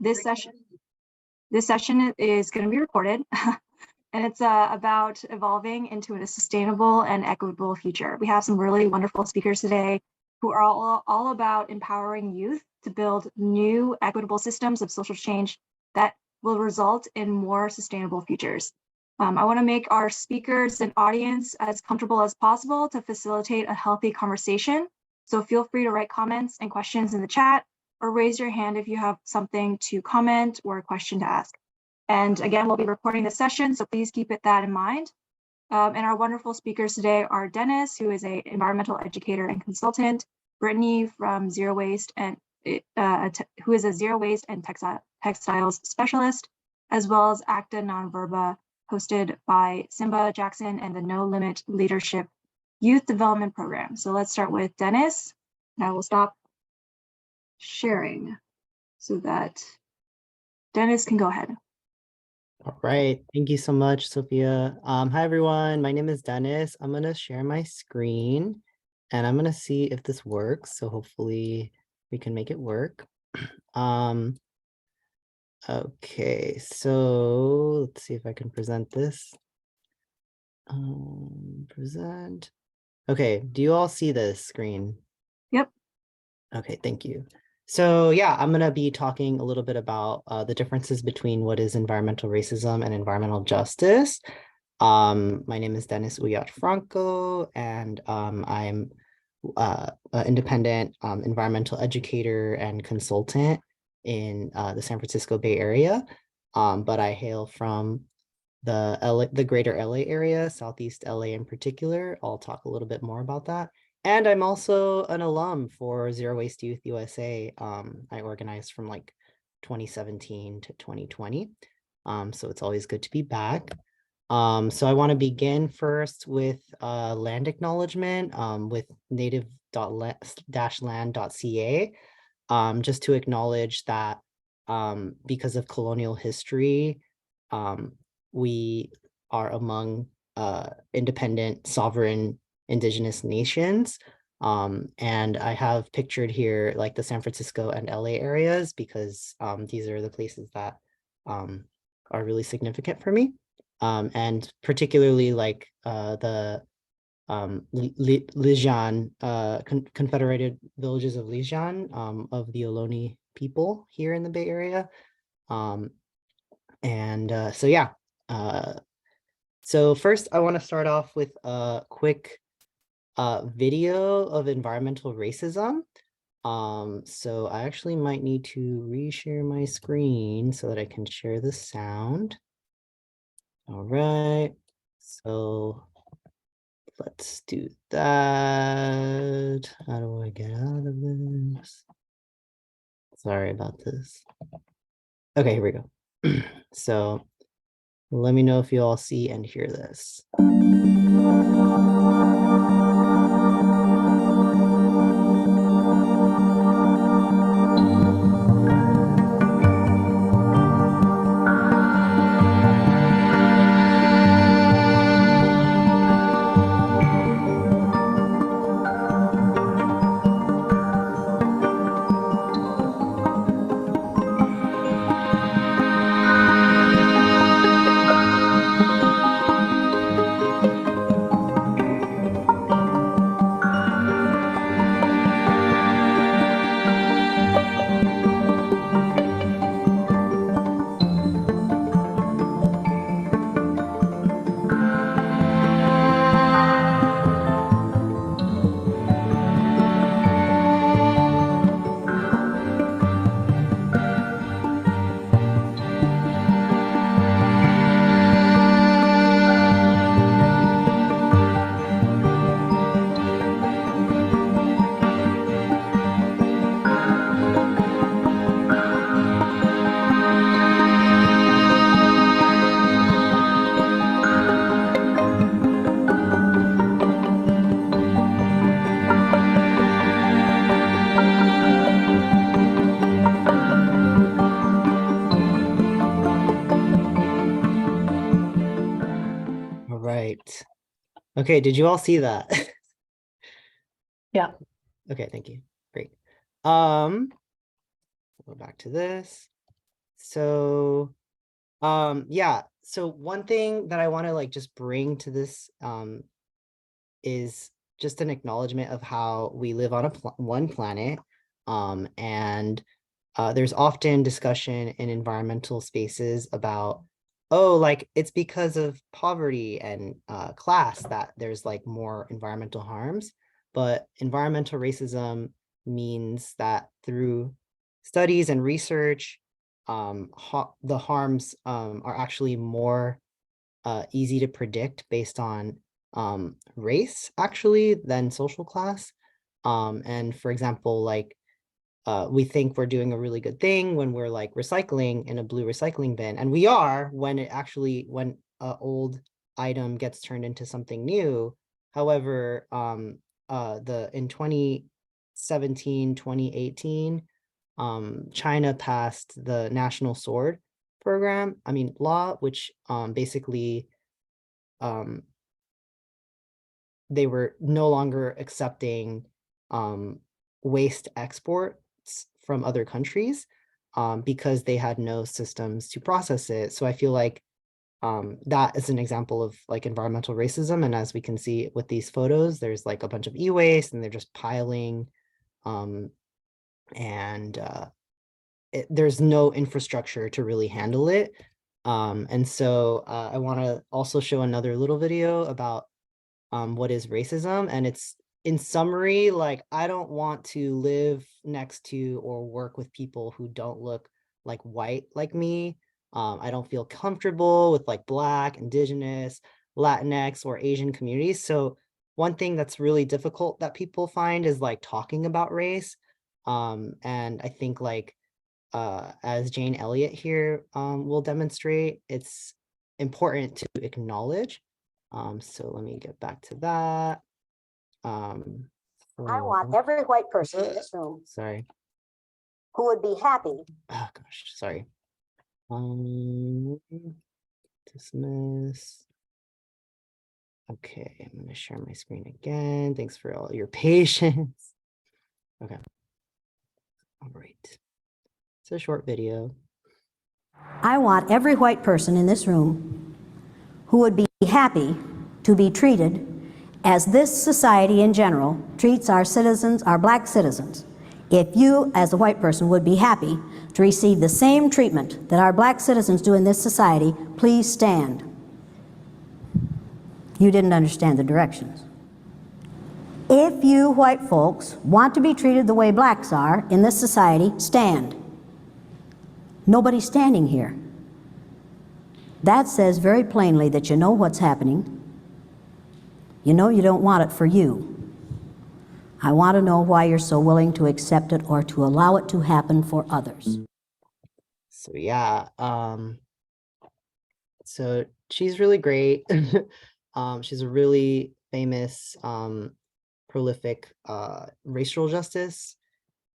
This session is going to be recorded, and it's about evolving into a sustainable and equitable future. We have some really wonderful speakers today who are all about empowering youth to build new equitable systems of social change that will result in more sustainable futures. I want to make our speakers and audience as comfortable as possible to facilitate a healthy conversation. So feel free to write comments and questions in the chat or raise your hand if you have something to comment or a question to ask. And again, we'll be recording this session, so please keep that in mind. And our wonderful speakers today are Dennis, who is an environmental educator and consultant, Brittany from Zero Waste and who is a zero waste and textiles specialist, as well as Acta Non Verba, hosted by Simba Jackson and the No Limit Leadership Youth Development Program. So let's start with Dennis. And I will stop sharing so that Dennis can go ahead. All right, thank you so much, Sophia. Hi everyone, my name is Dennis. I'm gonna share my screen and I'm gonna see if this works. So hopefully we can make it work. Okay, so let's see if I can present this. Present. Okay, do you all see this screen? Yep. Okay, thank you. So yeah, I'm gonna be talking a little bit about the differences between what is environmental racism and environmental justice. My name is Dennis Uyat Franco, and I'm an independent environmental educator and consultant in the San Francisco Bay Area, but I hail from the greater LA area, Southeast LA in particular. I'll talk a little bit more about that. And I'm also an alum for Zero Waste Youth USA. I organized from like 2017 to 2020. So it's always good to be back. So I want to begin first with land acknowledgement with native-land.ca, just to acknowledge that because of colonial history, we are among independent, sovereign indigenous nations. And I have pictured here like the San Francisco and LA areas because these are the places that are really significant for me. And particularly like the Lijan, Confederated Villages of Lijan of the Ohlone people here in the Bay Area. So yeah. So first I want to start off with a quick video of environmental racism. So I actually might need to reshare my screen so that I can share the sound. All right, so let's do that. How do I get out of this? Sorry about this. Okay, here we go. So let me know if you all see and hear this. Okay, did you all see that? Yeah. Okay, thank you. Great. go back to this. So yeah, so one thing that I want to like just bring to this is just an acknowledgement of how we live on one planet. And there's often discussion in environmental spaces about, oh, like it's because of poverty and class that there's like more environmental harms. But environmental racism means that through studies and research, the harms are actually more easy to predict based on race actually than social class. And for example, like we think we're doing a really good thing when we're like recycling in a blue recycling bin, and we are when it actually, when an old item gets turned into something new. However, in 2017, 2018, China passed the National Sword law, which basically they were no longer accepting waste exports from other countries because they had no systems to process it. So I feel like that is an example of like environmental racism. And as we can see with these photos, there's like a bunch of e-waste and they're just piling there's no infrastructure to really handle it. And so I want to also show another little video about what is racism. And it's, in summary, like, I don't want to live next to or work with people who don't look like white like me. I don't feel comfortable with like Black, Indigenous, Latinx, or Asian communities. So one thing that's really difficult that people find is like talking about race. And I think like, as Jane Elliott here will demonstrate, it's important to acknowledge. So let me get back to that. I want every white person in this room sorry. who would be happy. Oh gosh, sorry. Dismiss. Okay, I'm gonna share my screen again. Thanks for all your patience. Okay. All right. It's a short video. I want every white person in this room who would be happy to be treated as this society in general treats our citizens, our Black citizens. If you, as a white person, would be happy to receive the same treatment that our Black citizens do in this society, please stand. You didn't understand the directions. If you white folks want to be treated the way Blacks are in this society, stand. Nobody's standing here. That says very plainly that you know what's happening. You know you don't want it for you. I want to know why you're so willing to accept it or to allow it to happen for others. So yeah, so she's really great. She's a really famous, prolific racial justice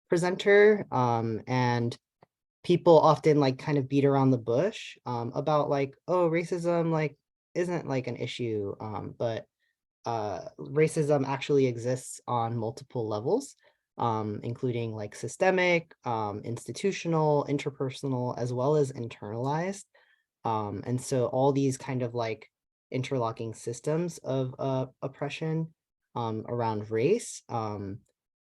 presenter, and people often like kind of beat around the bush about like, oh, racism like isn't like an issue, but racism actually exists on multiple levels, including like systemic, institutional, interpersonal, as well as internalized. And so all these kind of like interlocking systems of oppression around race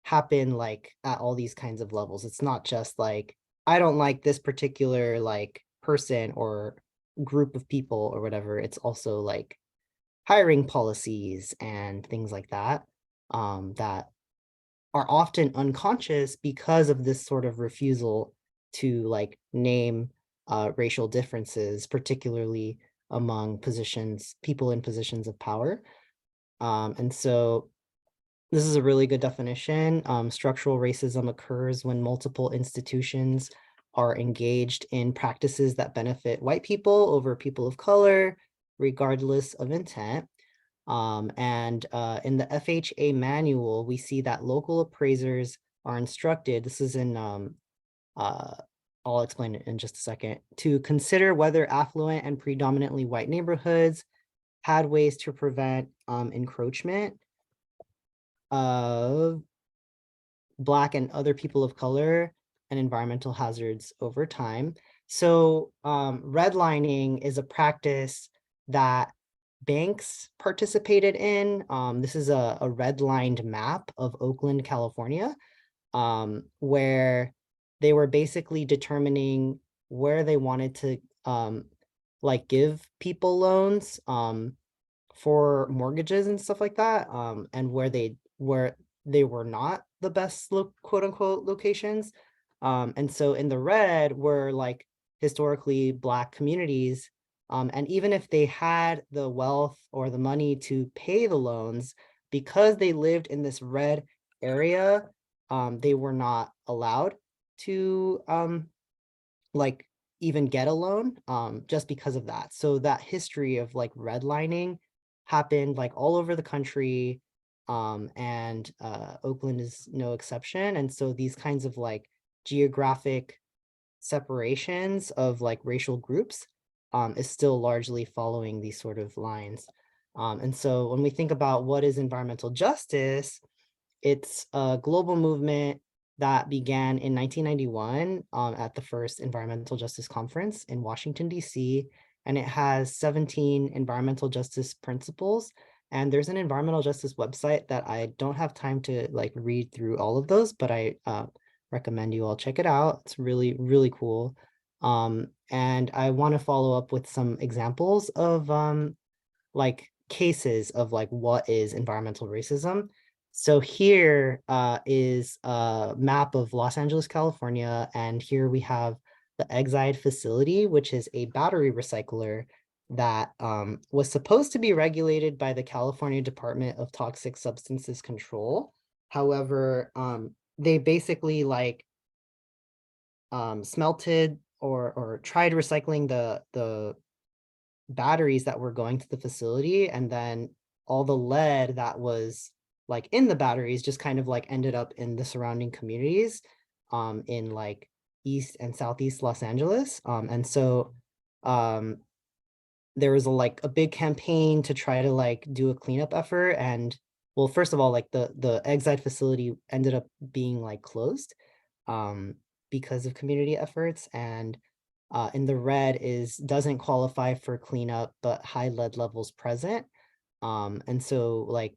happen like at all these kinds of levels. It's not just like, I don't like this particular like person or group of people or whatever. It's also like hiring policies and things like that that are often unconscious because of this sort of refusal to like name racial differences, particularly among people in positions of power. And so this is a really good definition. Structural racism occurs when multiple institutions are engaged in practices that benefit white people over people of color, regardless of intent. And in the FHA manual, we see that local appraisers are instructed, this is in, I'll explain it in just a second, to consider whether affluent and predominantly white neighborhoods had ways to prevent encroachment of Black and other people of color, and environmental hazards over time. So redlining is a practice that banks participated in. This is a redlined map of Oakland, California, where they were basically determining where they wanted to like give people loans for mortgages and stuff like that, and where they were not the best quote unquote locations. And so in the red were like historically Black communities. And even if they had the wealth or the money to pay the loans, because they lived in this red area, they were not allowed to like even get a loan just because of that. So that history of like redlining happened like all over the country, and Oakland is no exception. And so these kinds of like geographic separations of like racial groups is still largely following these sort of lines. And so when we think about what is environmental justice, it's a global movement that began in 1991 at the first Environmental Justice Conference in Washington, D.C., and it has 17 environmental justice principles. And there's an environmental justice website that I don't have time to like read through all of those, but I recommend you all check it out. It's really, really cool. And I want to follow up with some examples of like cases of like what is environmental racism. So here is a map of Los Angeles, California, and here we have the Exide facility, which is a battery recycler that was supposed to be regulated by the California Department of Toxic Substances Control. However, they basically like smelted or tried recycling the batteries that were going to the facility, and then all the lead that was like in the batteries just kind of like ended up in the surrounding communities in like East and Southeast Los Angeles. And so there was like a big campaign to try to like do a cleanup effort. And well, first of all, like the Exide facility ended up being like closed because of community efforts. And in the red is doesn't qualify for cleanup, but high lead levels present. And so like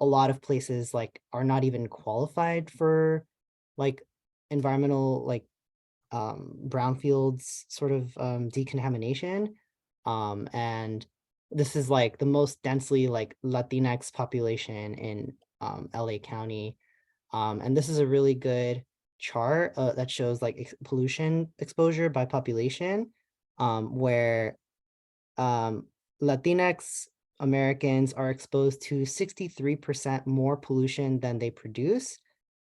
a lot of places like are not even qualified for like environmental like brownfields sort of decontamination. And this is like the most densely like Latinx population in LA County. And this is a really good chart that shows like pollution exposure by population, where Latinx Americans are exposed to 63% more pollution than they produce.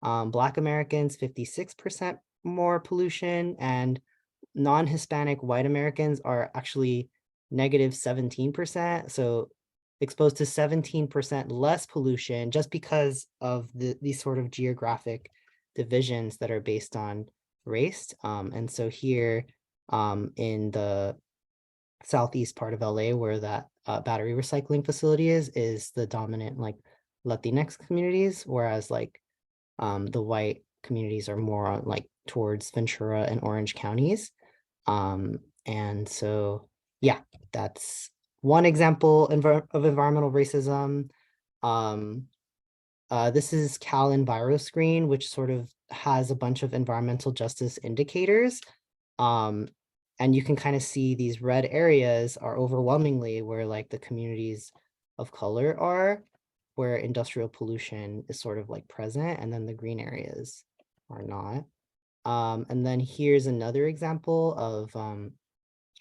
Black Americans, 56% more pollution, and non-Hispanic white Americans are actually negative 17%. So exposed to 17% less pollution just because of these sort of geographic divisions that are based on race. And so here in the southeast part of LA where that battery recycling facility is the dominant like Latinx communities, whereas like the white communities are more on like towards Ventura and Orange counties. And so, yeah, that's one example of environmental racism. This is Cal EnviroScreen, which sort of has a bunch of environmental justice indicators. And you can kind of see these red areas are overwhelmingly where like the communities of color are, where industrial pollution is sort of like present, and then the green areas are not. And then here's another example of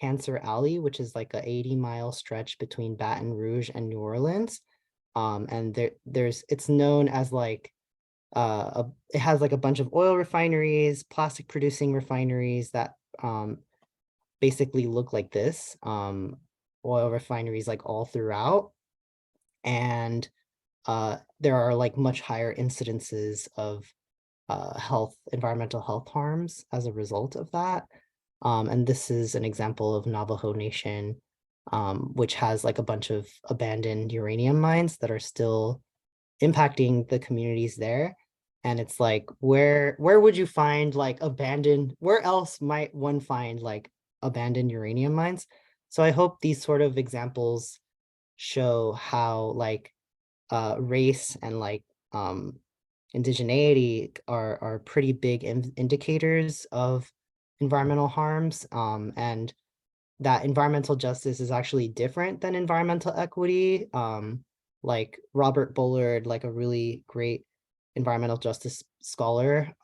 Cancer Alley, which is like a 80-mile stretch between Baton Rouge and New Orleans. And it's known as like it has like a bunch of oil refineries, plastic producing refineries that basically look like this, oil refineries like all throughout. And there are like much higher incidences of environmental health harms as a result of that. And this is an example of Navajo Nation, which has like a bunch of abandoned uranium mines that are still impacting the communities there. And it's like, where would you find like abandoned, where else might one find like abandoned uranium mines? So I hope these sort of examples show how like race and like indigeneity are pretty big indicators of environmental harms, and that environmental justice is actually different than environmental equity. Like Robert Bullard, like a really great environmental justice scholar,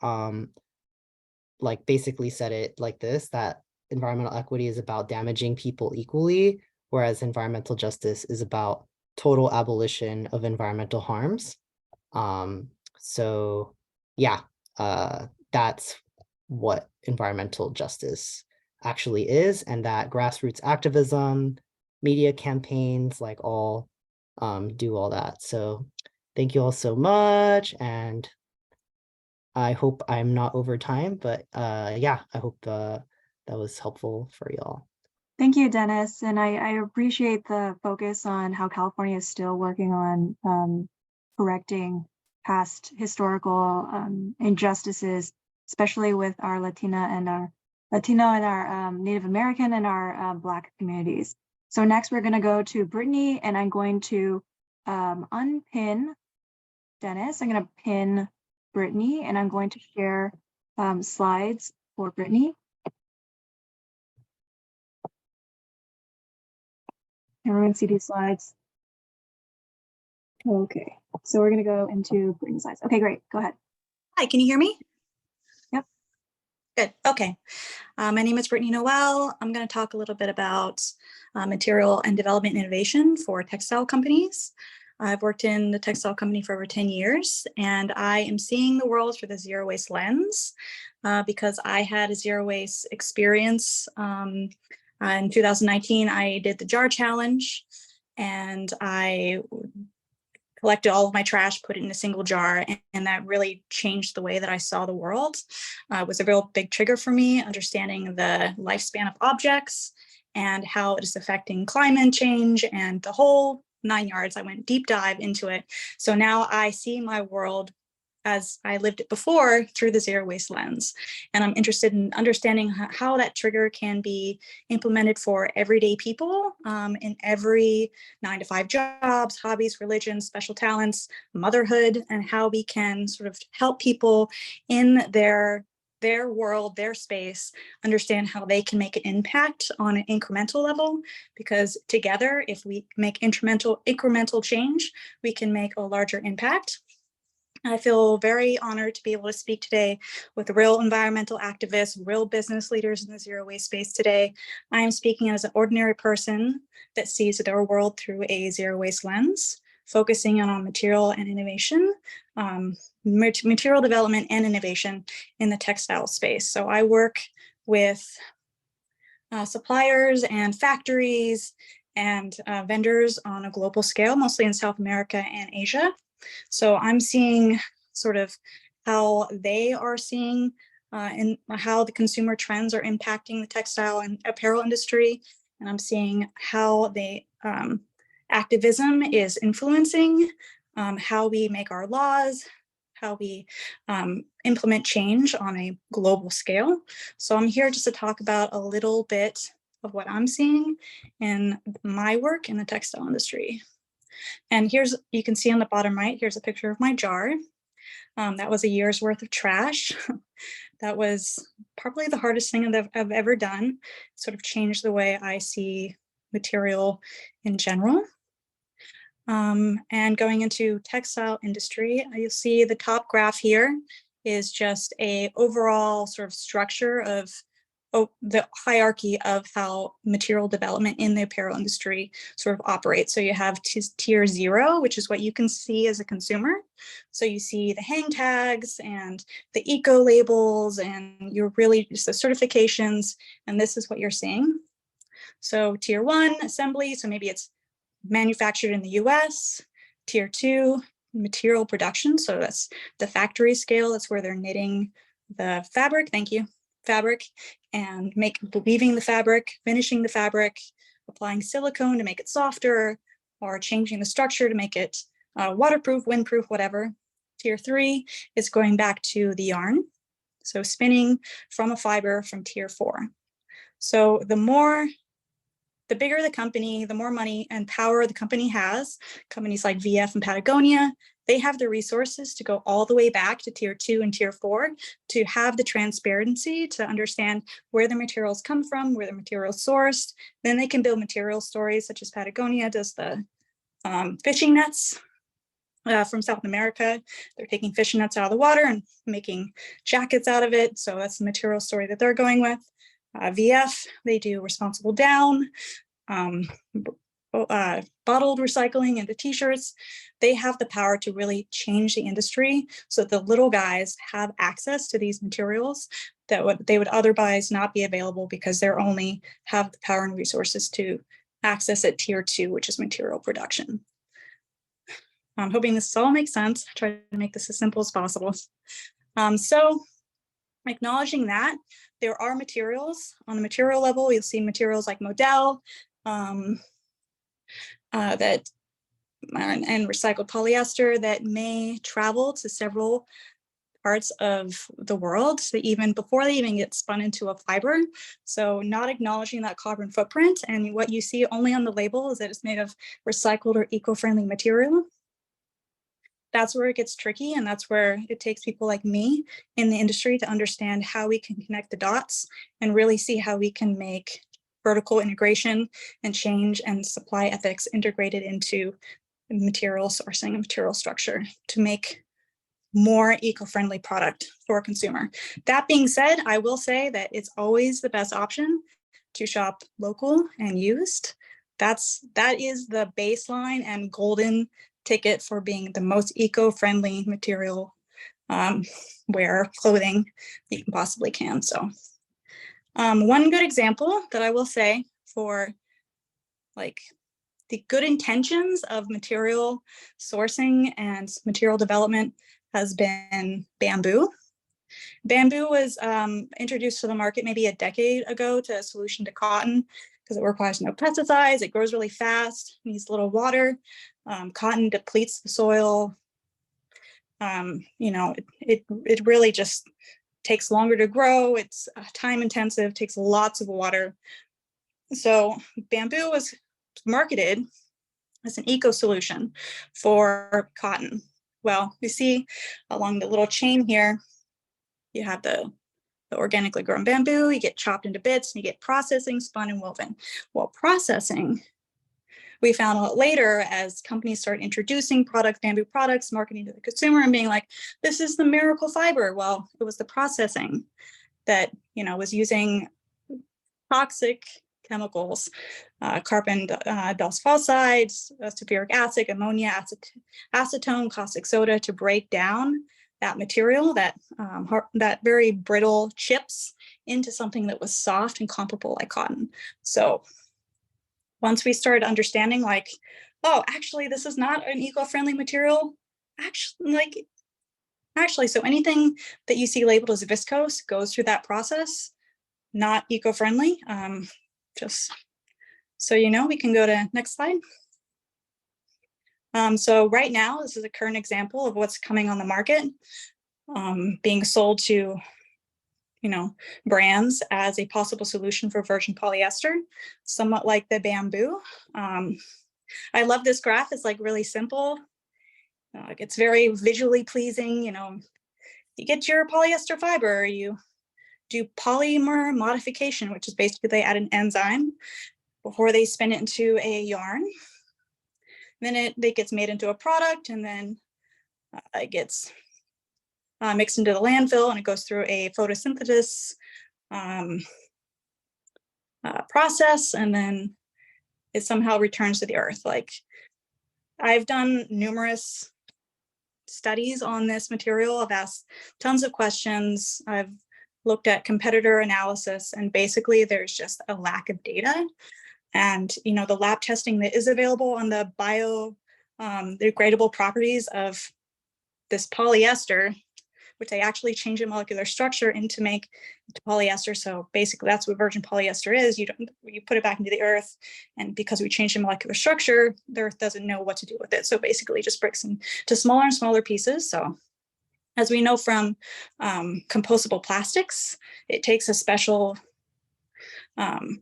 like basically said it like this, that environmental equity is about damaging people equally, whereas environmental justice is about total abolition of environmental harms. So yeah, that's what environmental justice actually is, and that grassroots activism, media campaigns, like all do all that. So thank you all so much, and I hope I'm not over time, but yeah, I hope that was helpful for y'all. Thank you, Dennis. And I appreciate the focus on how California is still working on correcting past historical injustices, especially with our Latino and our Native American and our Black communities. So next we're going to go to Brittany, and I'm going to unpin Dennis. I'm going to pin Brittany, and I'm going to share slides for Brittany. Everyone see these slides? Okay, so we're going to go into Brittany's slides. Okay, great. Go ahead. Hi, can you hear me? Yep. Good. Okay. My name is Brittany Noelle. I'm going to talk a little bit about material and development innovation for textile companies. I've worked in the textile company for over 10 years, and I am seeing the world through the zero waste lens because I had a zero waste experience. In 2019, I did the jar challenge, and I collected all of my trash, put it in a single jar, and that really changed the way that I saw the world. It was a real big trigger for me, understanding the lifespan of objects and how it is affecting climate change and the whole 9 yards. I went deep dive into it. So now I see my world as I lived it before through the zero waste lens. And I'm interested in understanding how that trigger can be implemented for everyday people in every 9-to-5 jobs, hobbies, religions, special talents, motherhood, and how we can sort of help people in their world, their space, understand how they can make an impact on an incremental level, because together, if we make incremental change, we can make a larger impact. I feel very honored to be able to speak today with real environmental activists, real business leaders in the zero waste space today. I am speaking as an ordinary person that sees their world through a zero waste lens, focusing on material and innovation, material development and innovation in the textile space. So I work with suppliers and factories and vendors on a global scale, mostly in South America and Asia. So I'm seeing sort of how they are seeing and how the consumer trends are impacting the textile and apparel industry. And I'm seeing how activism is influencing how we make our laws, how we implement change on a global scale. So I'm here just to talk about a little bit of what I'm seeing in my work in the textile industry. And you can see on the bottom right, here's a picture of my jar. That was a year's worth of trash. That was probably the hardest thing I've ever done. It sort of changed the way I see material in general. And going into textile industry, you'll see the top graph here is just a overall sort of structure of the hierarchy of how material development in the apparel industry sort of operates. So you have tier 0, which is what you can see as a consumer. So you see the hang tags and the eco labels, and you're really just the certifications, and this is what you're seeing. So tier 1, assembly, so maybe it's manufactured in the US. Tier 2, material production, so that's the factory scale. That's where they're knitting the fabric. Thank you. Fabric, and weaving the fabric, finishing the fabric, applying silicone to make it softer, or changing the structure to make it waterproof, windproof, whatever. Tier 3 is going back to the yarn. So spinning from a fiber from Tier 4. So the bigger the company, the more money and power the company has. Companies like VF and Patagonia, they have the resources to go all the way back to Tier 2 and Tier 4 to have the transparency to understand where the materials come from, where the materials sourced. Then they can build material stories, such as Patagonia does the fishing nets from South America. They're taking fishing nets out of the water and making jackets out of it. So that's the material story that they're going with. VF, they do responsible down, bottled recycling into t-shirts. They have the power to really change the industry so that the little guys have access to these materials that they would otherwise not be available because they're only have the power and resources to access at Tier 2, which is material production. I'm hoping this all makes sense. I try to make this as simple as possible. So acknowledging that, there are materials on the material level. You'll see materials like modal and recycled polyester that may travel to several parts of the world, so even before they even get spun into a fiber. So not acknowledging that carbon footprint, and what you see only on the label is that it's made of recycled or eco-friendly material. That's where it gets tricky, and that's where it takes people like me in the industry to understand how we can connect the dots and really see how we can make vertical integration and change and supply ethics integrated into material sourcing and material structure to make more eco-friendly product for a consumer. That being said, I will say that it's always the best option to shop local and used. That is the baseline and golden ticket for being the most eco-friendly material wear clothing that you possibly can. So one good example that I will say for like the good intentions of material sourcing and material development has been bamboo. Bamboo was introduced to the market maybe a decade ago to a solution to cotton because it requires no pesticides, it grows really fast, needs little water. Cotton depletes the soil. It really just takes longer to grow. It's time intensive, takes lots of water. So bamboo was marketed as an eco solution for cotton. Well, you see along the little chain here, you have the organically grown bamboo, you get chopped into bits, and you get processing, spun, and woven. Well, processing, we found out later as companies started introducing bamboo products, marketing to the consumer and being like, this is the miracle fiber. Well, it was the processing that, was using toxic chemicals, carbon dioxide, sulfuric acid, ammonia, acetone, caustic soda to break down that material, that very brittle chips into something that was soft and comparable like cotton. So once we started understanding like, oh, actually, this is not an eco-friendly material. Actually, so anything that you see labeled as viscose goes through that process, not eco-friendly. Just so you know, we can go to next slide. So right now, this is a current example of what's coming on the market, being sold to brands as a possible solution for virgin polyester, somewhat like the bamboo. I love this graph. It's like really simple. It's very visually pleasing. You get your polyester fiber, you do polymer modification, which is basically they add an enzyme before they spin it into a yarn. Then it gets made into a product, and then it gets mixed into the landfill, and it goes through a photosynthesis process, and then it somehow returns to the earth. Like, I've done numerous studies on this material. I've asked tons of questions. I've looked at competitor analysis, and basically there's just a lack of data. And the lab testing that is available on the biodegradable properties of this polyester, which they actually change the molecular structure into make into polyester. So basically that's what virgin polyester is. You put it back into the earth, and because we change the molecular structure, the earth doesn't know what to do with it. So basically it just breaks into smaller and smaller pieces. So As we know from compostable plastics, it takes a special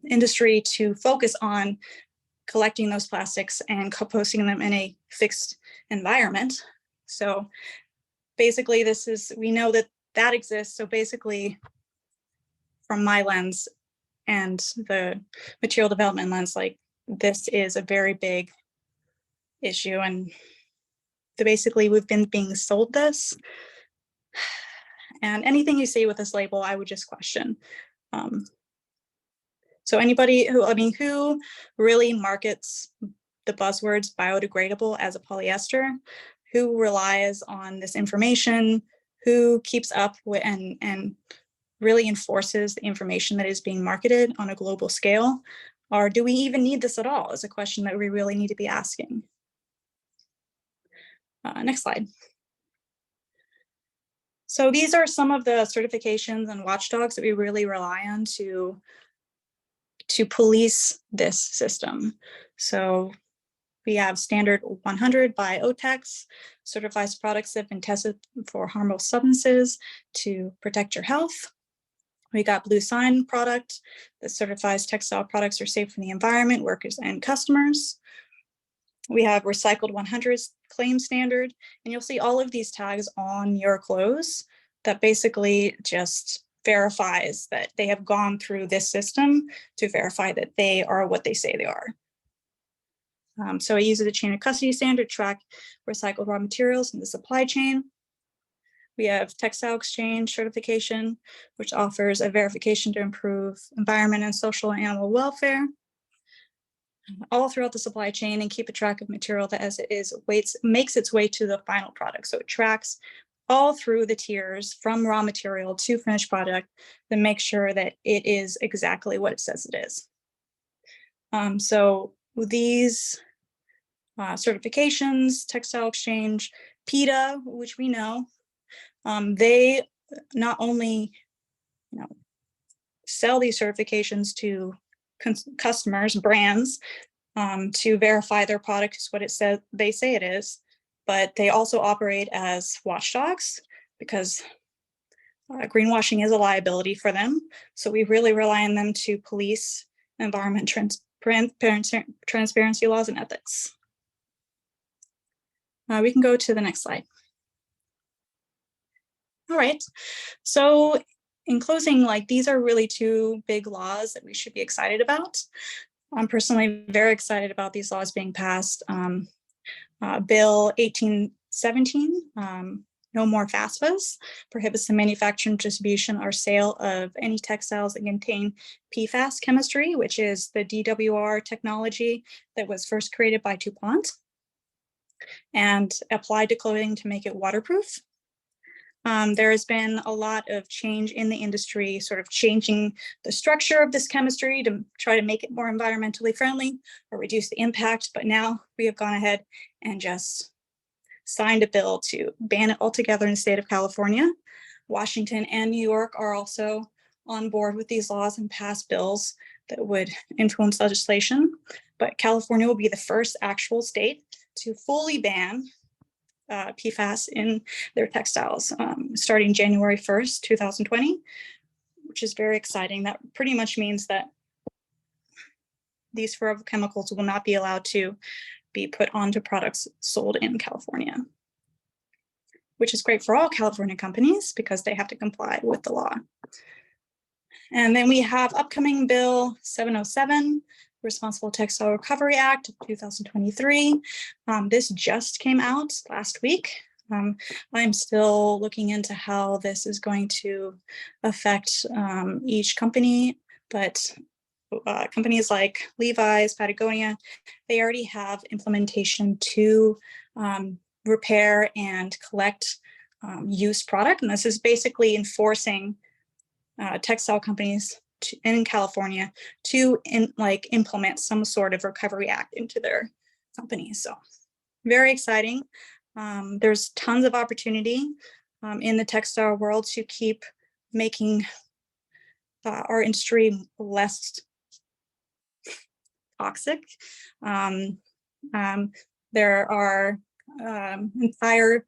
industry to focus on collecting those plastics and composting them in a fixed environment. So basically we know that exists. So basically from my lens and the material development lens, like this is a very big issue. And basically we've been being sold this. And anything you see with this label, I would just question. So anybody who really markets the buzzwords biodegradable as a polyester, who relies on this information, who keeps up with and really enforces the information that is being marketed on a global scale? Or do we even need this at all? Is a question that we really need to be asking. Next slide. So these are some of the certifications and watchdogs that we really rely on to police this system. So we have standard 100 by OTEX, certifies products that have been tested for harmful substances to protect your health. We got Blue Sign product that certifies textile products are safe for the environment, workers, and customers. We have Recycled 100 claim standard, and you'll see all of these tags on your clothes that basically just verifies that they have gone through this system to verify that they are what they say they are. So it uses a chain of custody standard to track recycled raw materials in the supply chain. We have Textile Exchange certification, which offers a verification to improve environment and social and animal welfare all throughout the supply chain and keep a track of material that as it is makes its way to the final product. So it tracks all through the tiers from raw material to finished product to make sure that it is exactly what it says it is. So these certifications, Textile Exchange, PETA, which we know, they not only sell these certifications to customers, brands, to verify their product is what it says they say it is, but they also operate as watchdogs because greenwashing is a liability for them. So we really rely on them to police environment transparency laws and ethics. We can go to the next slide. All right, so in closing, like these are really two big laws that we should be excited about. I'm personally very excited about these laws being passed. Bill 1817, No More FAFSAs, prohibits the manufacture, distribution, or sale of any textiles that contain PFAS chemistry, which is the DWR technology that was first created by DuPont and applied to clothing to make it waterproof. There has been a lot of change in the industry, sort of changing the structure of this chemistry to try to make it more environmentally friendly or reduce the impact. But now we have gone ahead and just signed a bill to ban it altogether in the state of California. Washington and New York are also on board with these laws and pass bills that would influence legislation. But California will be the first actual state to fully ban PFAS in their textiles starting January 1st, 2020, which is very exciting. That pretty much means that these forever chemicals will not be allowed to be put onto products sold in California, which is great for all California companies because they have to comply with the law. And then we have upcoming Bill 707, Responsible Textile Recovery Act of 2023. This just came out last week. I'm still looking into how this is going to affect each company, but companies like Levi's, Patagonia, they already have implementation to repair and collect used product. And this is basically enforcing textile companies in California to implement some sort of recovery act into their companies. So very exciting. There's tons of opportunity in the textile world to keep making our industry less toxic. There are entire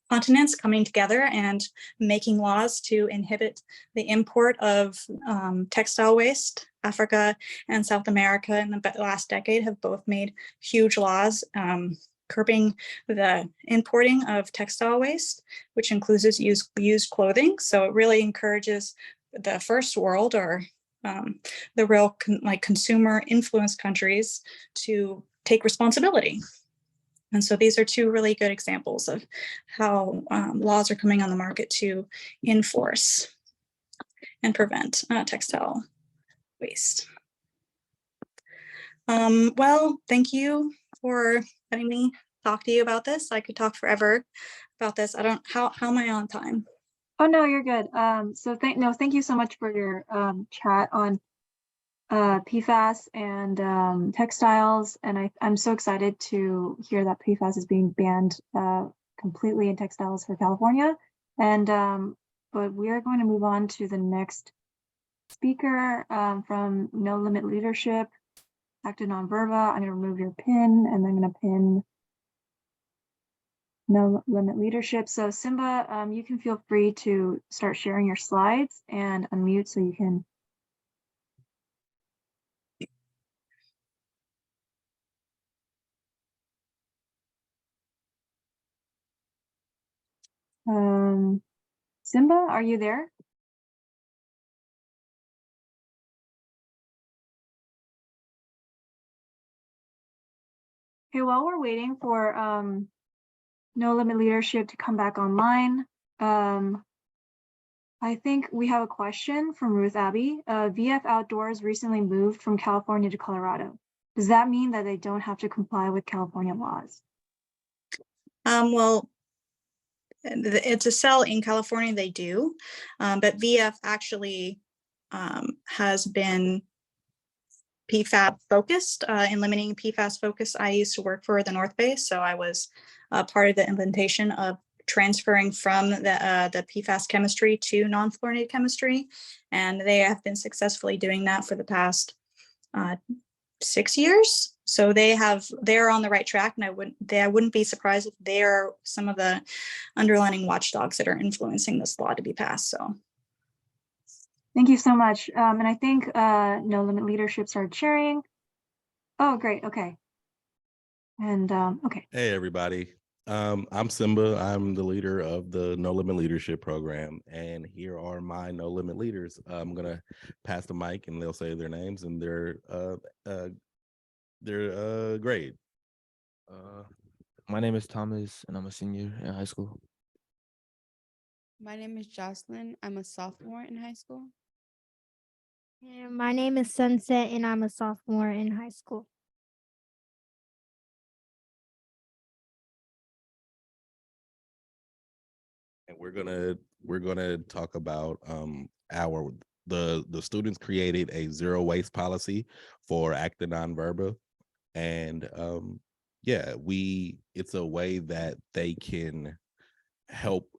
continents coming together and making laws to inhibit the import of textile waste. Africa and South America in the last decade have both made huge laws curbing the importing of textile waste, which includes used clothing. So it really encourages the first world, or the real consumer influenced countries, to take responsibility. And so these are two really good examples of how laws are coming on the market to enforce and prevent textile waste. Well, thank you for letting me talk to you about this. I could talk forever about this. How am I on time? Oh, no, you're good. So thank you so much for your chat on PFAS and textiles. And I'm so excited to hear that PFAS is being banned completely in textiles for California. And but we are going to move on to the next speaker from No Limit Leadership, Acted Non Verba. I'm going to remove your pin, and I'm going to pin No Limit Leadership. So Simba, you can feel free to start sharing your slides and unmute so you can. Simba, are you there? Okay, while we're waiting for No Limit Leadership to come back online, I think we have a question from Ruth Abbey. VF Outdoors recently moved from California to Colorado. Does that mean that they don't have to comply with California laws? Well, it's a sell in California, they do, but VF actually has been PFAS focused, in limiting PFAS focus. I used to work for the North Face, so I was part of the implementation of transferring from the PFAS chemistry to non-fluorinated chemistry, and they have been successfully doing that for the past 6 years. So they're on the right track, and I wouldn't be surprised if they're some of the underlying watchdogs that are influencing this law to be passed. So thank you so much. And I think No Limit Leadership started sharing. Oh, great. Okay. And okay. Hey, everybody. I'm Simba. I'm the leader of the No Limit Leadership program. And here are my No Limit leaders. I'm going to pass the mic and they'll say their names and their grade. My name is Thomas, and I'm a senior in high school. My name is Jocelyn. I'm a sophomore in high school. And my name is Sunset, and I'm a sophomore in high school. And we're gonna talk about the students created a zero waste policy for Acta Non-Verba. And yeah, it's a way that they can help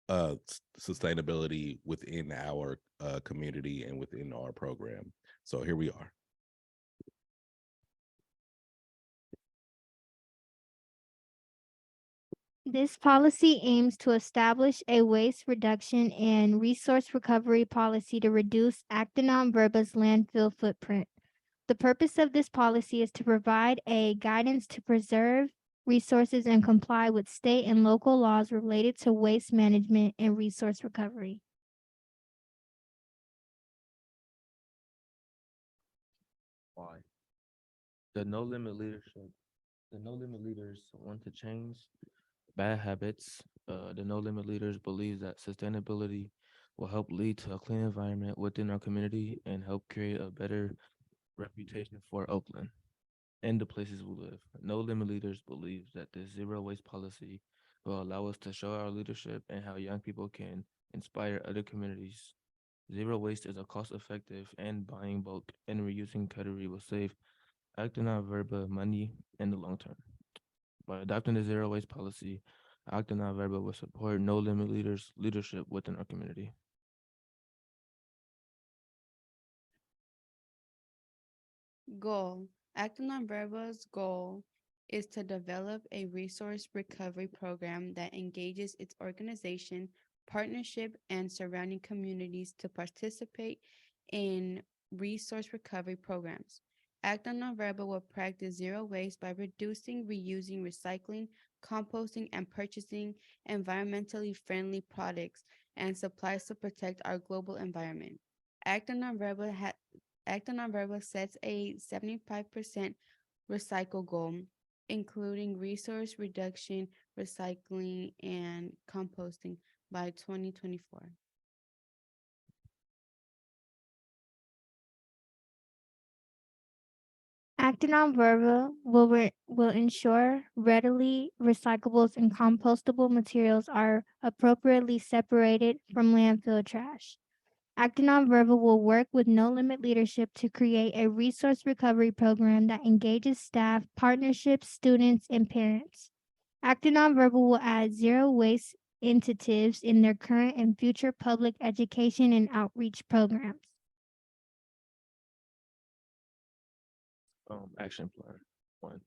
sustainability within our community and within our program. So here we are. This policy aims to establish a waste reduction and resource recovery policy to reduce Acta Non-Verba's landfill footprint. The purpose of this policy is to provide a guidance to preserve resources and comply with state and local laws related to waste management and resource recovery. Why? The No Limit leaders want to change bad habits. The No Limit leaders believe that sustainability will help lead to a clean environment within our community and help create a better reputation for Oakland and the places we live. No Limit leaders believe that this zero waste policy will allow us to show our leadership and how young people can inspire other communities. Zero waste is a cost-effective and buying bulk and reusing category will save Acta Non-Verba money in the long term. By adopting the zero waste policy, Acta Non-Verba will support No Limit leaders' leadership within our community. Goal. Acta Non-Verba's goal is to develop a resource recovery program that engages its organization, partnership, and surrounding communities to participate in resource recovery programs. Acta Nonverba will practice zero waste by reducing, reusing, recycling, composting, and purchasing environmentally friendly products and supplies to protect our global environment. Acta Nonverba sets a 75% recycle goal, including resource reduction, recycling, and composting by 2024. Acting on verba will ensure readily recyclables and compostable materials are appropriately separated from landfill trash. Acting on verba will work with No Limit Leadership to create a resource recovery program that engages staff, partnerships, students, and parents. Acting on verba will add zero waste initiatives in their current and future public education and outreach programs. Action plan. 1.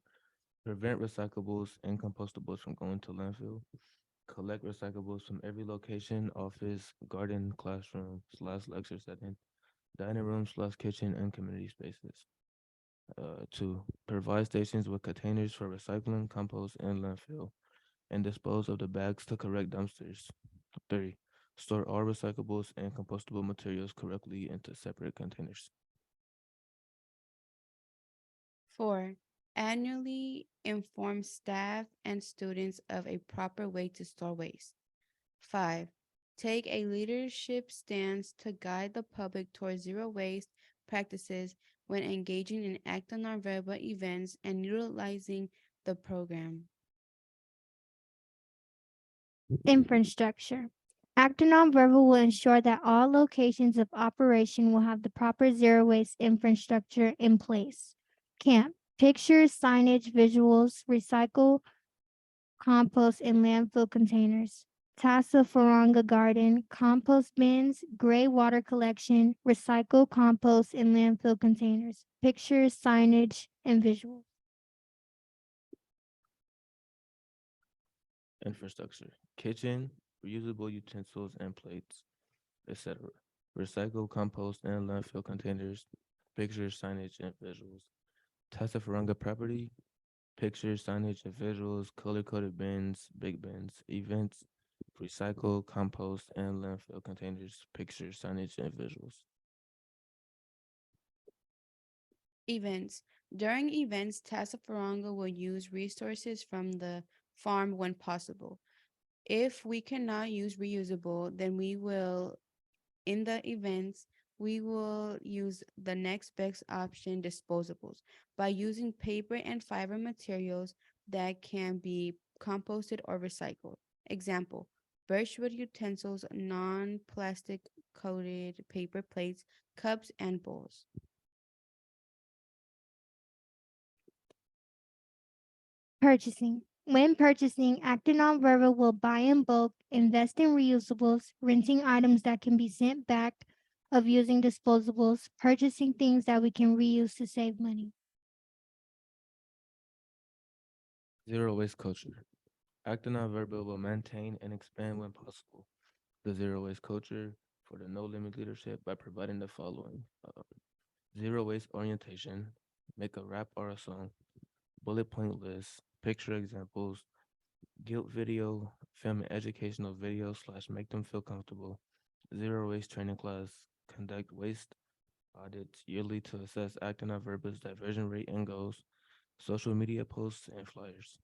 Prevent recyclables and compostables from going to landfill. Collect recyclables from every location, office, garden, classroom, / lecture setting, dining room / kitchen, and community spaces. 2. Provide stations with containers for recycling, compost, and landfill, and dispose of the bags to correct dumpsters. 3. Store all recyclables and compostable materials correctly into separate containers. 4. Annually inform staff and students of a proper way to store waste. 5. Take a leadership stance to guide the public towards zero waste practices when engaging in Acta Nonverba events and utilizing the program. Infrastructure. Acting on verba will ensure that all locations of operation will have the proper zero waste infrastructure in place. Camp. Pictures, signage, visuals, recycle, compost, and landfill containers. Tasa Faranga Garden, compost bins, gray water collection, recycle, compost, and landfill containers. Pictures, signage, and visuals. Infrastructure. Kitchen, reusable utensils and plates, etc. Recycle, compost, and landfill containers. Pictures, signage, and visuals. Tasafaranga property. Pictures, signage, and visuals. Color-coded bins, big bins. Events. Recycle, compost, and landfill containers. Pictures, signage, and visuals. Events. During events, Tasafaranga will use resources from the farm when possible. If we cannot use reusable, then in the events, we will use the next best option, disposables, by using paper and fiber materials that can be composted or recycled. Example, birchwood utensils, non-plastic coated paper plates, cups, and bowls. Purchasing. When purchasing, Acting on verba will buy in bulk, invest in reusables, renting items that can be sent back, of using disposables, purchasing things that we can reuse to save money. Zero waste culture. Acting on verba will maintain and expand when possible the zero waste culture for the No Limit Leadership by providing the following. Zero waste orientation, make a rap or a song, bullet point list, picture examples, guilt video, film an educational video / make them feel comfortable, zero waste training class, conduct waste audits yearly to assess Acting on verba's diversion rate and goals, social media posts and flyers.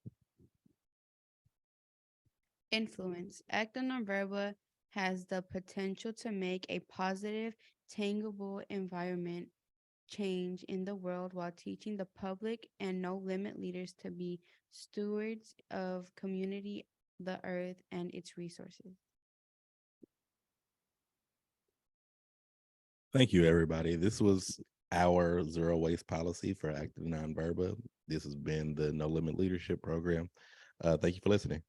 Influence. Acta Nonverba has the potential to make a positive, tangible environment change in the world while teaching the public and No Limit leaders to be stewards of community, the earth, and its resources. Thank you, everybody. This was our zero waste policy for Active Nonverba. This has been the No Limit Leadership Program. Thank you for listening.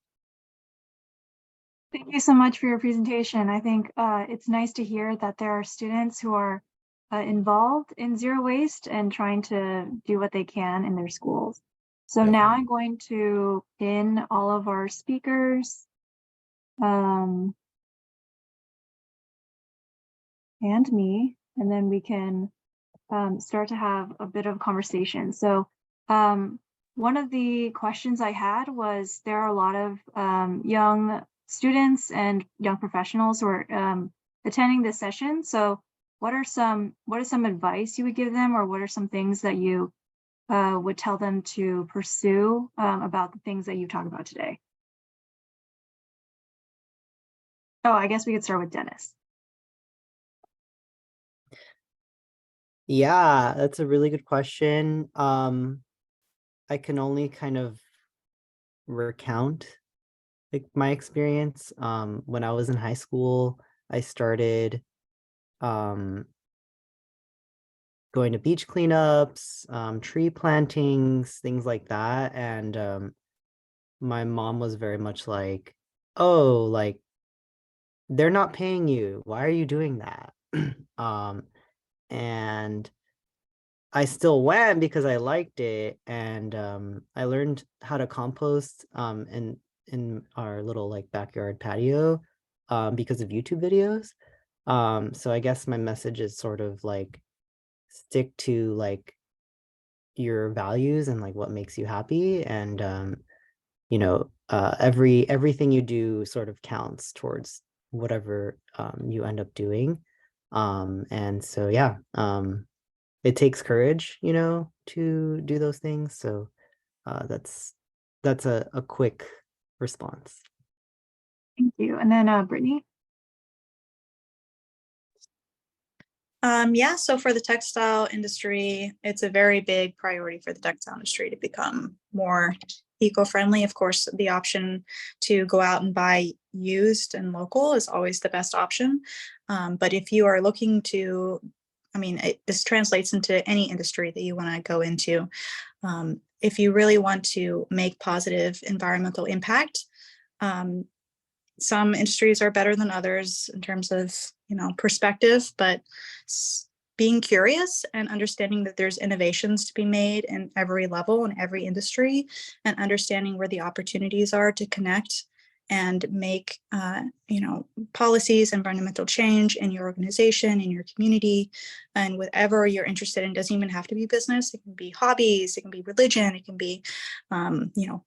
Thank you so much for your presentation. I think it's nice to hear that there are students who are involved in zero waste and trying to do what they can in their schools. So now Definitely. I'm going to pin all of our speakers. And me, and then we can start to have a bit of conversation. So one of the questions I had was, there are a lot of young students and young professionals who are attending this session. So what is some advice you would give them, or what are some things that you would tell them to pursue about the things that you talk about today? Oh, I guess we could start with Dennis. Yeah, that's a really good question. I can only kind of recount like my experience. When I was in high school, I started going to beach cleanups, tree plantings, things like that. And my mom was very much like, oh, like they're not paying you. Why are you doing that? And I still went because I liked it, and I learned how to compost in our little like backyard patio because of YouTube videos. So I guess my message is sort of like, stick to like your values and like what makes you happy, and everything you do sort of counts towards whatever you end up doing. And so yeah, it takes courage, to do those things. So that's a quick response. Thank you. And then Brittany. Yeah, so for the textile industry, it's a very big priority for the textile industry to become more eco-friendly. Of course, the option to go out and buy used and local is always the best option. But if you are looking to, this translates into any industry that you want to go into. If you really want to make positive environmental impact, some industries are better than others in terms of, perspective, but being curious and understanding that there's innovations to be made in every level in every industry, and understanding where the opportunities are to connect and make, policies, environmental change in your organization, in your community, and whatever you're interested in. Doesn't even have to be business. It can be hobbies, it can be religion, it can be,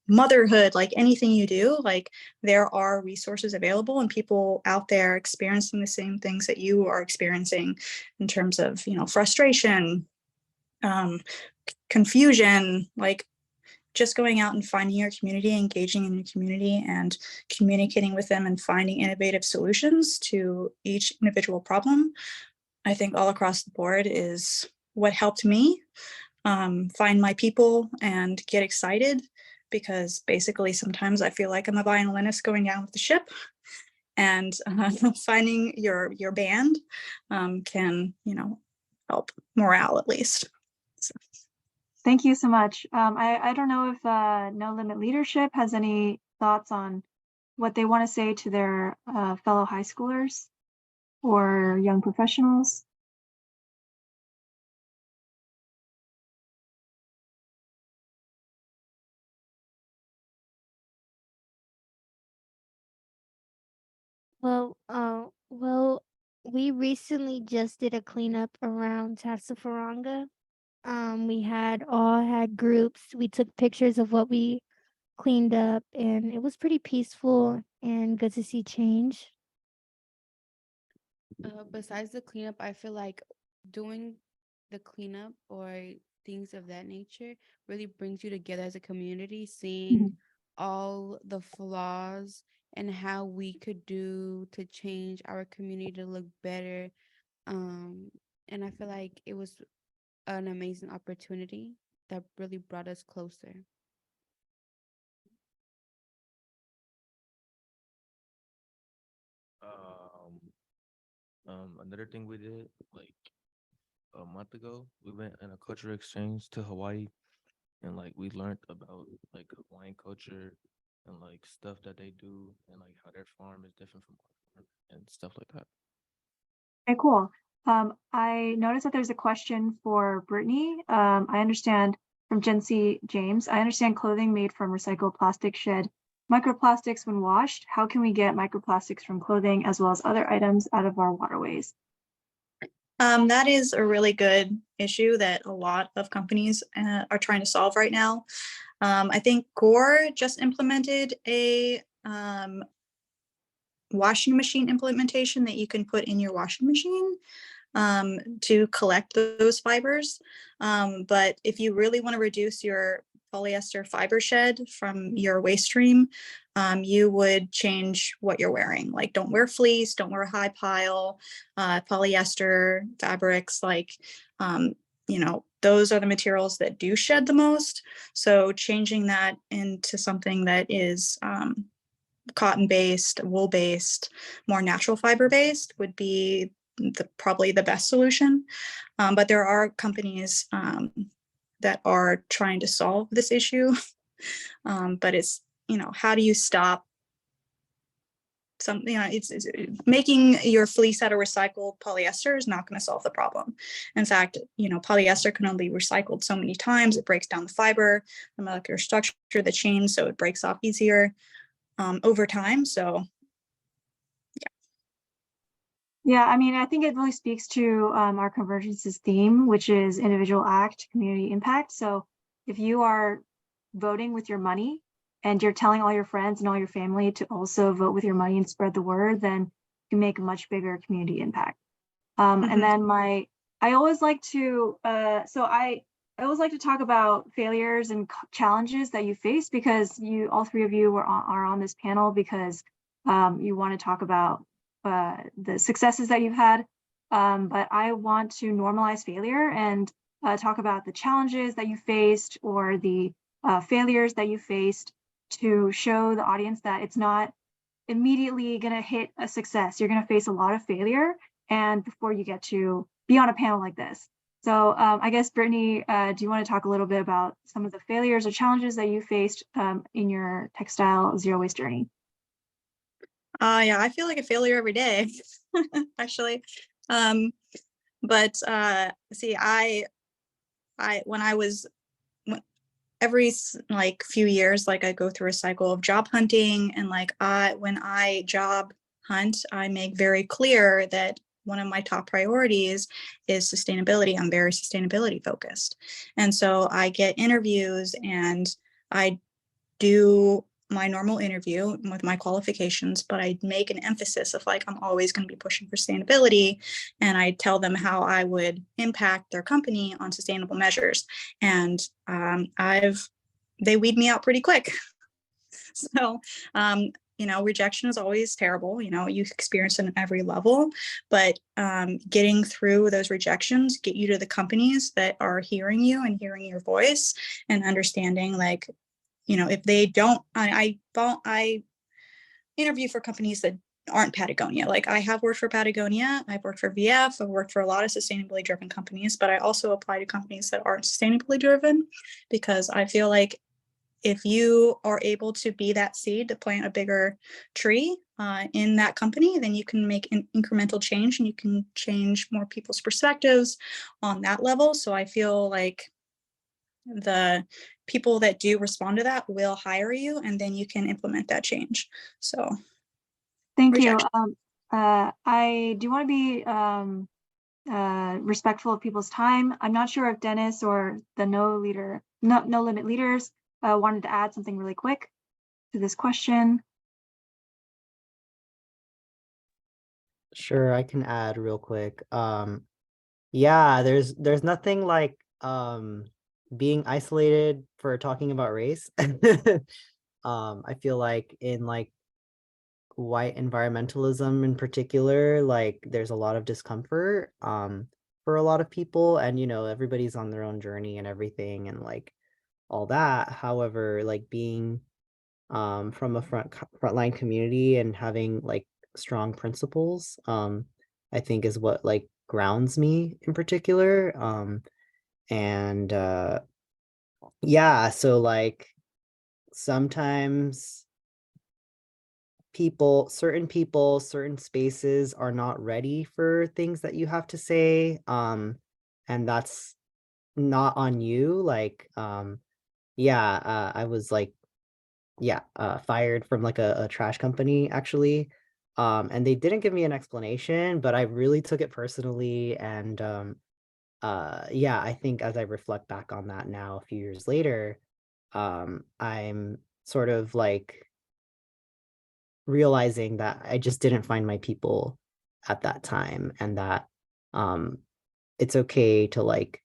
motherhood, like anything you do, like there are resources available and people out there experiencing the same things that you are experiencing in terms of, frustration, confusion, like just going out and finding your community, engaging in your community and communicating with them and finding innovative solutions to each individual problem. I think all across the board is what helped me find my people and get excited, because basically sometimes I feel like I'm a violinist going down with the ship, and finding your band can, help morale at least. So. Thank you so much. I don't know if No Limit Leadership has any thoughts on what they want to say to their fellow high schoolers or young professionals. Well, we recently just did a cleanup around Tassafaranga. We all had groups. We took pictures of what we cleaned up, and it was pretty peaceful and good to see change. Besides the cleanup, I feel like doing the cleanup or things of that nature really brings you together as a community, seeing all the flaws and how we could do to change our community to look better. And I feel like it was an amazing opportunity that really brought us closer. Another thing we did, like a month ago, we went on a cultural exchange to Hawaii, and like we learned about like Hawaiian culture and like stuff that they do, and like how their farm is different from our farm and stuff like that. Okay, cool. I noticed that there's a question for Brittany. I understand from Gen C James. I understand clothing made from recycled plastic shed microplastics when washed. How can we get microplastics from clothing as well as other items out of our waterways? That is a really good issue that a lot of companies are trying to solve right now. I think Gore just implemented a washing machine implementation that you can put in your washing machine to collect those fibers. But if you really want to reduce your polyester fiber shed from your waste stream, you would change what you're wearing. Like, don't wear fleece, don't wear high pile, polyester fabrics, like, those are the materials that do shed the most. So changing that into something that is cotton-based, wool-based, more natural fiber-based would be probably the best solution. But there are companies that are trying to solve this issue. But it's, how do you stop something? It's making your fleece out of recycled polyester is not going to solve the problem. In fact, polyester can only be recycled so many times. It breaks down the fiber, the molecular structure, the chain, so it breaks off easier over time. So yeah, I mean, I think it really speaks to our Convergence's theme, which is individual act, community impact. So if you are voting with your money and you're telling all your friends and all your family to also vote with your money and spread the word, then you can make a much bigger community impact. And then I always like to, I always like to talk about failures and challenges that you face, because all three of you are on this panel because you want to talk about the successes that you've had, but I want to normalize failure and talk about the challenges that you faced or the failures that you faced, to show the audience that it's not immediately going to hit a success. You're going to face a lot of failure and before you get to be on a panel like this. So I guess, Brittany, do you want to talk a little bit about some of the failures or challenges that you faced in your textile zero waste journey? Yeah, I feel like a failure every day, actually. But see, every few years, I go through a cycle of job hunting, and when I job hunt, I make very clear that one of my top priorities is sustainability. I'm very sustainability focused. And so I get interviews and I do my normal interview with my qualifications, but I make an emphasis of I'm always going to be pushing for sustainability. And I tell them how I would impact their company on sustainable measures. And they weed me out pretty quick. So, rejection is always terrible. You experience it at every level, but getting through those rejections get you to the companies that are hearing you and hearing your voice and understanding if they don't, I interview for companies that aren't Patagonia. I have worked for Patagonia, I've worked for VF, I've worked for a lot of sustainably driven companies, but I also apply to companies that aren't sustainably driven, because I feel like if you are able to be that seed to plant a bigger tree in that company, then you can make an incremental change and you can change more people's perspectives on that level. So I feel like the people that do respond to that will hire you, and then you can implement that change. So thank rejection. you. I do want to be respectful of people's time. I'm not sure if Dennis or the No Limit leaders wanted to add something really quick to this question. Sure, I can add real quick. Yeah, there's nothing like being isolated for talking about race. I feel like in white environmentalism in particular, there's a lot of discomfort for a lot of people, and everybody's on their own journey and everything and all that. However, being from a frontline community and having strong principles, I think is what grounds me in particular. And yeah, so sometimes certain spaces are not ready for things that you have to say, and that's not on you. Like, I was like, fired from like a trash company actually. And they didn't give me an explanation, but I really took it personally. And I think as I reflect back on that now, a few years later, I'm sort of like realizing that I just didn't find my people at that time, and that um it's okay to like,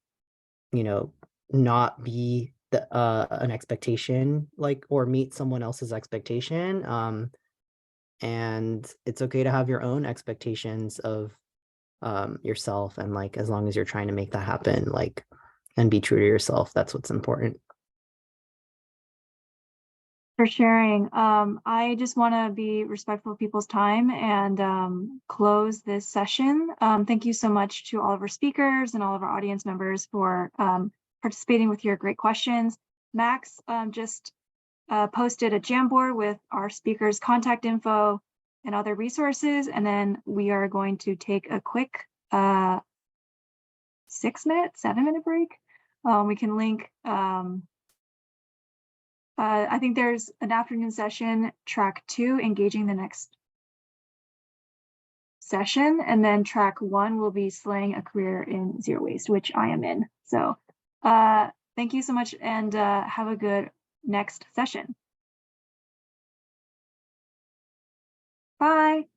you know, not be the an expectation, like, or meet someone else's expectation. And it's okay to have your own expectations of yourself, and like as long as you're trying to make that happen, like, and be true to yourself, that's what's important. For sharing. I just want to be respectful of people's time and close this session. Thank you so much to all of our speakers and all of our audience members for participating with your great questions. Max just posted a Jamboard with our speakers' contact info and other resources, and then we are going to take a quick 7-minute break. We can link I think there's an afternoon session, track 2, engaging the next session, and then track 1 will be slaying a career in zero waste, which I am in. So thank you so much, and have a good next session. Bye.